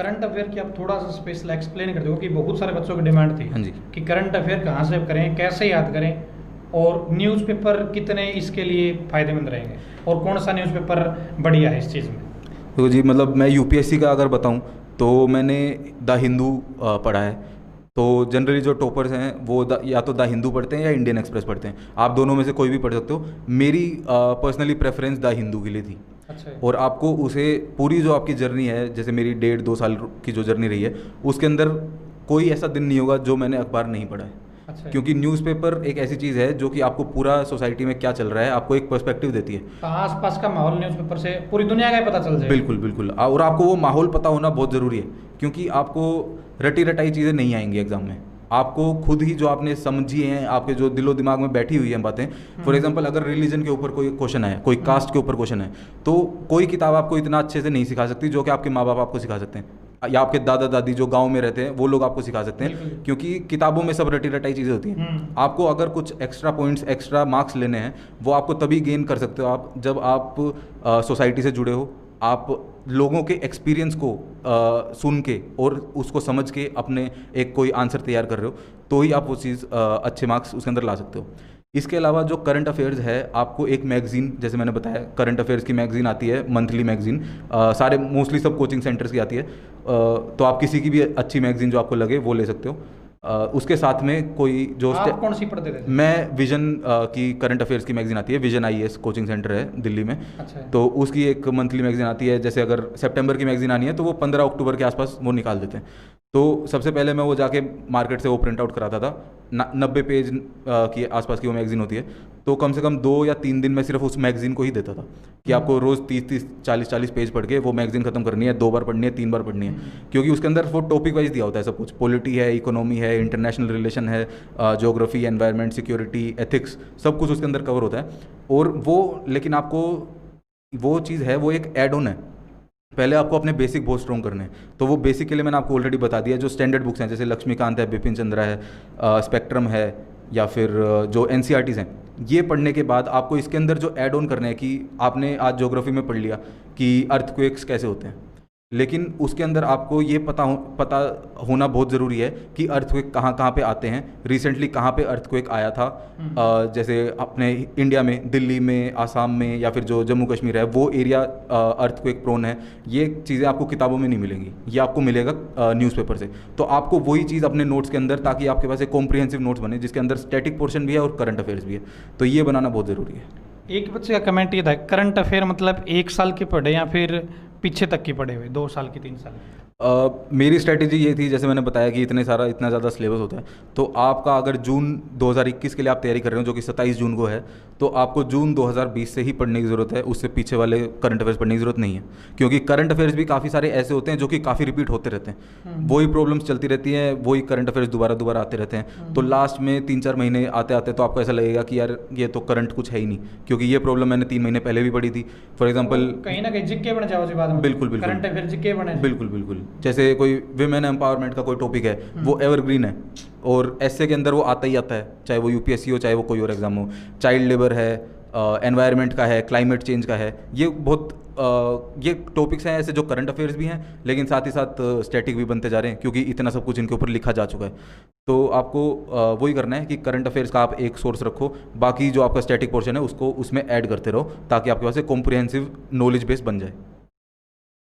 Current affair की आप थोड़ा सा स्पेशल एक्सप्लेन कर दो कि बहुत सारे बच्चों की डिमांड थी। हाँ जी। कि करंट अफेयर कहाँ से करें, कैसे याद करें, और न्यूज़पेपर कितने इसके लिए फ़ायदेमंद रहेंगे, और कौन सा न्यूज़पेपर बढ़िया है इस चीज़ में। तो जी मतलब मैं यूपीएससी का अगर बताऊं तो मैंने द हिंदू पढ़ा है। तो जनरली जो टॉपर्स हैं वो या तो द हिंदू पढ़ते हैं या इंडियन एक्सप्रेस पढ़ते हैं। आप दोनों में से कोई भी पढ़ सकते हो। मेरी पर्सनली प्रेफरेंस द हिंदू के लिए थी। अच्छा। और आपको उसे पूरी जो आपकी जर्नी है, जैसे मेरी 1.5-2 साल की जो जर्नी रही है, उसके अंदर कोई ऐसा दिन नहीं होगा जो मैंने अखबार नहीं पढ़ा है। अच्छा। क्योंकि न्यूज़पेपर एक ऐसी चीज़ है जो कि आपको पूरा सोसाइटी में क्या चल रहा है आपको एक पर्सपेक्टिव देती है। आस पास का माहौल न्यूज़पेपर से पूरी दुनिया का ही पता चल जाए। बिल्कुल बिल्कुल। और आपको वो माहौल पता होना बहुत ज़रूरी है, क्योंकि आपको रटी रटाई चीज़ें नहीं आएंगी एग्जाम में। आपको खुद ही जो आपने समझी हैं, आपके जो दिलो दिमाग में बैठी हुई हैं बातें। फॉर एग्जांपल अगर रिलीजन के ऊपर कोई क्वेश्चन है, कोई कास्ट के ऊपर क्वेश्चन है, तो कोई किताब आपको इतना अच्छे से नहीं सिखा सकती जो कि आपके माँ बाप आपको सिखा सकते हैं, या आपके दादा दादी जो गांव में रहते हैं वो लोग आपको सिखा सकते हैं। बिल्कुल। क्योंकि किताबों में सब रटी रटाई चीज़ें होती हैं। आपको अगर कुछ एक्स्ट्रा पॉइंट्स, एक्स्ट्रा मार्क्स लेने हैं, वो आपको तभी गेन कर सकते हो आप जब आप सोसाइटी से जुड़े हो, आप लोगों के एक्सपीरियंस को सुन के और उसको समझ के अपने एक कोई आंसर तैयार कर रहे हो, तो ही आप वो चीज़ अच्छे मार्क्स उसके अंदर ला सकते हो। इसके अलावा जो करंट अफेयर्स है, आपको एक मैगज़ीन, जैसे मैंने बताया करंट अफेयर्स की मैगज़ीन आती है, मंथली मैगज़ीन, सारे मोस्टली सब कोचिंग सेंटर्स की आती है। तो आप किसी की भी अच्छी मैगज़ीन जो आपको लगे वो ले सकते हो। उसके साथ में कोई जो आप कौन सी पढ़ते थे? मैं विजन की करंट अफेयर्स की मैगज़ीन आती है, विजन आईएएस कोचिंग सेंटर है दिल्ली में। अच्छा। तो उसकी एक मंथली मैगज़ीन आती है। जैसे अगर सितंबर की मैगज़ीन आनी है तो वो 15 अक्टूबर के आसपास वो निकाल देते हैं। तो सबसे पहले मैं वो जाके मार्केट से वो प्रिंट आउट कराता था। 90 पेज की आसपास की वो मैगज़ीन होती है। तो कम से कम 2 या 3 दिन में सिर्फ उस मैगज़ीन को ही देता था कि आपको रोज़ 30-30, 40-40 पेज पढ़ के वो मैगज़ीन ख़त्म करनी है, 2 बार पढ़नी है, 3 बार पढ़नी है। क्योंकि उसके अंदर वो टॉपिक वाइज दिया होता है सब कुछ। पॉलिटी है, इकोनॉमी है, इंटरनेशनल रिलेशन है, ज्योग्राफी, एनवायरनमेंट, सिक्योरिटी, एथिक्स, सब कुछ उसके अंदर कवर होता है। और वो, लेकिन आपको वो चीज़ है, वो एक एड ऑन है। पहले आपको अपने बेसिक बहुत स्ट्रॉन्ग करने हैं। तो वो बेसिक के लिए मैंने आपको ऑलरेडी बता दिया। जो स्टैंडर्ड बुक्स हैं, जैसे लक्ष्मीकांत है, बिपिन चंद्रा है, स्पेक्ट्रम है, या फिर जो एनसीईआरटीज़ हैं, ये पढ़ने के बाद आपको इसके अंदर जो ऐड ऑन करने हैं कि आपने आज ज्योग्राफी में पढ़ लिया कि अर्थक्वेक्स कैसे होते हैं, लेकिन उसके अंदर आपको ये पता होना बहुत ज़रूरी है कि अर्थक्वेक कहाँ कहाँ पे आते हैं, रिसेंटली कहाँ पे अर्थक्वेक आया था। जैसे अपने इंडिया में, दिल्ली में, आसाम में, या फिर जो जम्मू कश्मीर है, वो एरिया अर्थक्वेक प्रोन है। ये चीज़ें आपको किताबों में नहीं मिलेंगी, ये आपको मिलेगा न्यूज़पेपर से। तो आपको वही चीज़ अपने नोट्स के अंदर, ताकि आपके पास एक कॉम्प्रिहेंसिव नोट्स बने जिसके अंदर स्टैटिक पोर्शन भी है और करंट अफेयर्स भी है। तो ये बनाना बहुत ज़रूरी है। एक बच्चे का कमेंट ये था, करंट अफेयर मतलब 1 साल के पढ़े या फिर पीछे तक की पढ़े हुए, 2 साल की, 3 साल की? मेरी स्ट्रैटेजी ये थी, जैसे मैंने बताया कि इतना ज़्यादा सिलेबस होता है, तो आपका अगर जून 2021 के लिए आप तैयारी कर रहे हो, जो कि 27 जून को है, तो आपको जून 2020 से ही पढ़ने की ज़रूरत है। उससे पीछे वाले करंट अफेयर्स पढ़ने की ज़रूरत नहीं है, क्योंकि करंट अफेयर्स भी काफ़ी सारे ऐसे होते हैं जो कि काफ़ी रिपीट होते रहते हैं। वही प्रॉब्लम्स चलती रहती हैं, वही करंट अफेयर्स दोबारा दोबारा आते रहते हैं। तो लास्ट में 3-4 महीने आते आते तो आपको ऐसा लगेगा कि यार ये तो करंट कुछ है ही नहीं, क्योंकि ये प्रॉब्लम मैंने 3 महीने पहले भी पढ़ी थी। फॉर एग्जाम्पल, कहीं ना कहीं जिक्के बन जाओ बाद में। बिल्कुल बिल्कुल, करंट अफेयर जिक्के बने। बिल्कुल बिल्कुल। जैसे कोई विमेन एम्पावरमेंट का कोई टॉपिक है, वो एवरग्रीन है, और ऐसे के अंदर वो आता ही आता है, चाहे वो यूपीएससी हो, चाहे वो कोई और एग्जाम हो। चाइल्ड लेबर है, एनवायरनमेंट का है, क्लाइमेट चेंज का है, ये बहुत ये टॉपिक्स हैं ऐसे जो करंट अफेयर्स भी हैं, लेकिन साथ ही साथ स्टैटिक भी बनते जा रहे हैं, क्योंकि इतना सब कुछ इनके ऊपर लिखा जा चुका है। तो आपको वही करना है कि करंट अफेयर्स का आप एक सोर्स रखो, बाकी जो आपका स्टैटिक पोर्शन है उसको उसमें ऐड करते रहो, ताकि आपके पास एक कॉम्प्रिहेंसिव नॉलेज बेस बन जाए।